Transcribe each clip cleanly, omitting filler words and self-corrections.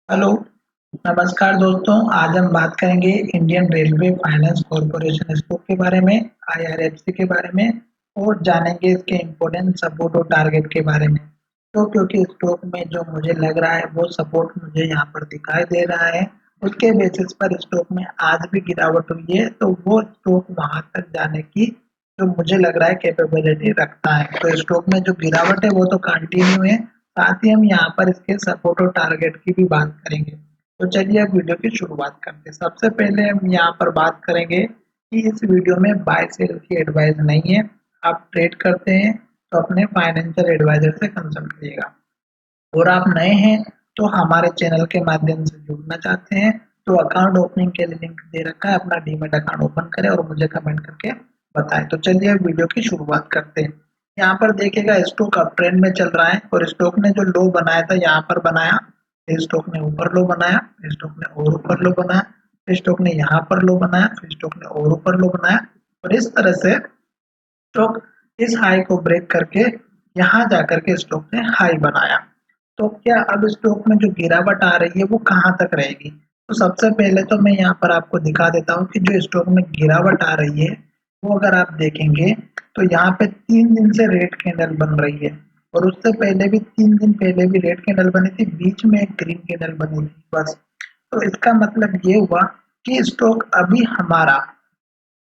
Hello, नमस्कार दोस्तों। आज हम बात करेंगे Indian railway finance corporation stock के बारे में, आईआरएफसी के बारे में और जानेंगे इसके इम्पोर्टेंट सपोर्ट और टारगेट के बारे में। तो क्योंकि स्टॉक में जो मुझे लग रहा है वो सपोर्ट मुझे यहाँ पर दिखाई दे रहा है, उसके बेसिस पर स्टॉक में आज भी गिरावट हुई है, तो वो स्टॉक वहां तक जाने की जो मुझे लग रहा है कैपेबिलिटी रखता है। तो स्टॉक में जो गिरावट है वो तो कंटिन्यू है, साथ ही हम यहाँ पर इसके सपोर्ट और टारगेट की भी बात करेंगे। तो चलिए अब वीडियो की शुरुआत करते हैं। सबसे पहले हम यहाँ पर बात करेंगे कि इस वीडियो में बाय सेल की एडवाइस नहीं है। आप ट्रेड करते हैं तो अपने फाइनेंशियल एडवाइजर से कंसल्ट करिएगा। और आप नए हैं तो हमारे चैनल के माध्यम से जुड़ना चाहते हैं तो अकाउंट ओपनिंग के लिए लिंक दे रखा है, अपना डीमैट अकाउंट ओपन करें और मुझे कमेंट करके बताएं। तो चलिए अब वीडियो की शुरुआत करते हैं। यहाँ पर देखिएगा स्टॉक अप ट्रेंड में चल रहा है और स्टॉक ने जो लो बनाया था यहाँ पर बनाया, फिर स्टॉक ने ऊपर लो बनाया, फिर स्टॉक ने और ऊपर लो बनाया, फिर स्टॉक ने यहाँ पर लो बनाया, फिर स्टॉक ने और ऊपर लो बनाया और इस तरह से स्टॉक इस हाई को ब्रेक करके यहाँ जाकर के स्टॉक ने हाई बनाया। तो क्या अब स्टॉक में जो गिरावट आ रही है वो कहाँ तक रहेगी? तो सबसे पहले तो मैं यहाँ पर आपको दिखा देता हूँ कि जो स्टॉक में गिरावट आ रही है वो अगर आप देखेंगे तो यहाँ पे 3 दिन से रेड कैंडल बन रही है और उससे पहले भी 3 दिन पहले भी रेड कैंडल बनी थी, बीच में एक ग्रीन कैंडल बनी थी बस। तो इसका मतलब ये हुआ कि स्टॉक अभी हमारा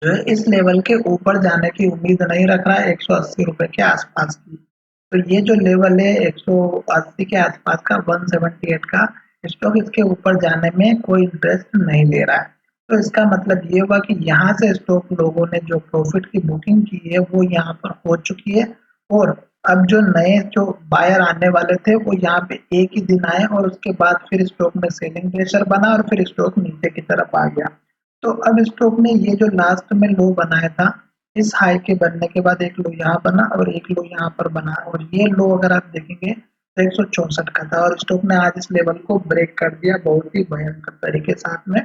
जो है इस लेवल के ऊपर जाने की उम्मीद नहीं रख रहा है 180 रुपए के आसपास की। तो ये जो लेवल है 180 के आसपास का, 178 का, स्टॉक इसके ऊपर जाने में कोई इंटरेस्ट नहीं ले रहा है। तो इसका मतलब ये हुआ कि यहाँ से स्टॉक लोगों ने जो प्रॉफिट की बुकिंग की है वो यहाँ पर हो चुकी है और अब जो नए जो बायर आने वाले थे वो यहाँ पे एक ही दिन आए और उसके बाद फिर स्टॉक में सेलिंग प्रेशर बना और फिर स्टॉक नीचे की तरफ आ गया। तो अब स्टॉक ने ये जो लास्ट में लो बनाया था, इस हाई के बनने के बाद एक लो यहाँ बना और एक लो यहाँ पर बना और ये लो अगर आप देखेंगे तो 164 का था और स्टॉक ने आज इस लेवल को ब्रेक कर दिया बहुत ही भयंकर तरीके साथ में।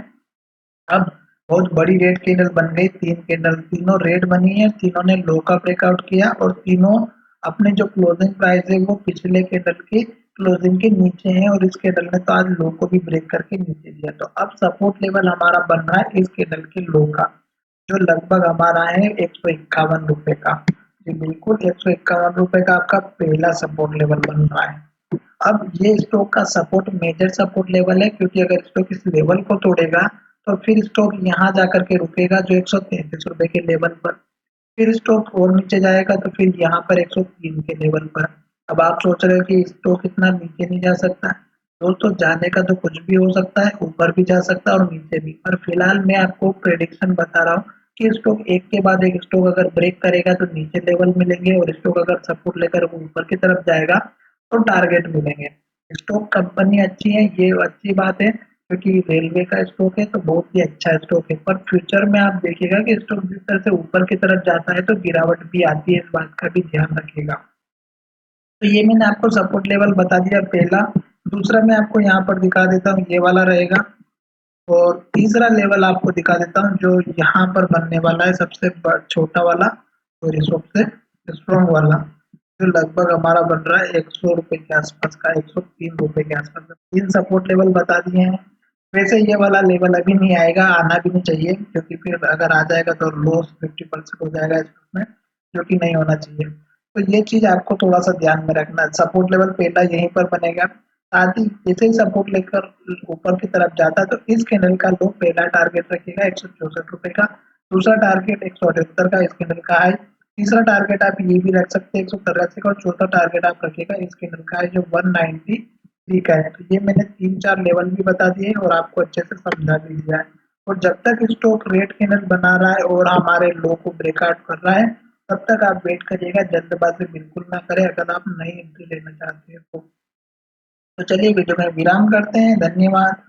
अब बहुत बड़ी रेड कैंडल बन गई, 3 कैंडल, तीनों रेड बनी है, तीनों ने लो का ब्रेकआउट किया और तीनों अपने जो क्लोजिंग प्राइस है वो पिछले कैंडल के क्लोजिंग के नीचे है और इस कैंडल ने तो आज लो को भी ब्रेक करके नीचे दिया। तो अब सपोर्ट लेवल हमारा बन रहा है इस कैंडल के लो का, जो लगभग हमारा है 151 रुपए का। जी बिल्कुल, 151 रुपए का आपका पहला सपोर्ट लेवल बन रहा है। अब ये स्टॉक का सपोर्ट मेजर सपोर्ट लेवल है, क्योंकि अगर स्टॉक इस लेवल को तोड़ेगा तो फिर स्टॉक यहाँ जाकर के रुकेगा जो 133 रुपए के लेवल पर। फिर स्टॉक और नीचे जाएगा तो फिर यहाँ पर 103 के लेवल पर। अब आप सोच रहे हो कि स्टॉक इतना नीचे नहीं जा सकता। दोस्तों, जाने का तो कुछ भी हो सकता है, ऊपर भी जा सकता है और नीचे भी, पर फिलहाल मैं आपको प्रेडिक्शन बता रहा हूँ कि स्टॉक एक के बाद एक स्टॉक अगर ब्रेक करेगा तो नीचे लेवल मिलेंगे और स्टॉक अगर सपोर्ट लेकर वो ऊपर की तरफ जाएगा तो टारगेट मिलेंगे। स्टॉक कंपनी अच्छी है, ये अच्छी बात है, क्योंकि रेलवे का स्टॉक है तो बहुत ही अच्छा स्टॉक है, पर फ्यूचर में आप देखिएगा कि स्टॉक जिस तरह से ऊपर की तरफ जाता है तो गिरावट भी आती है, इस बात का भी ध्यान रखिएगा। तो ये मैंने आपको सपोर्ट लेवल बता दिया पहला। दूसरा मैं आपको यहाँ पर दिखा देता हूँ, ये वाला रहेगा। और तीसरा लेवल आपको दिखा देता हूँ जो यहाँ पर बनने वाला है, सबसे छोटा वाला और सबसे स्ट्रॉन्ग वाला, जो लगभग हमारा बन रहा है 100 रुपए के आसपास का, 103 रुपए के आसपास का। 3 सपोर्ट लेवल बता दिए हैं। वैसे ये वाला लेवल अभी नहीं आएगा, आना भी नहीं चाहिए, क्योंकि फिर अगर आ जाएगा तो लॉस 50% हो जाएगा इसमें, जो कि नहीं होना चाहिए। तो ये चीज आपको थोड़ा सा ध्यान में रखना है। सपोर्ट लेवल पहला यहीं पर बनेगा, साथ ही जैसे ही सपोर्ट लेकर ऊपर की तरफ जाता है तो इस कैंडल का लो पहला टारगेट रखिएगा 164 रुपए का, दूसरा टारगेट 178 का इस कैंडल का हाई, तीसरा टारगेट आप ये भी रख सकते हैं 183 का और चौथा टारगेट आप रखिएगा इस कैंडल का हाई जो 193 का है। तो ये मैंने 3-4 लेवल भी बता दिए और आपको अच्छे से समझा भी दिया है। और जब तक स्टॉक रेड कैंडल बना रहा है और हमारे लो को ब्रेकआउट कर रहा है तब तक आप वेट करिएगा, जल्दबाजी बिल्कुल ना करें अगर आप नई एंट्री लेना चाहते हैं तो। चलिए वीडियो में विराम करते हैं, धन्यवाद।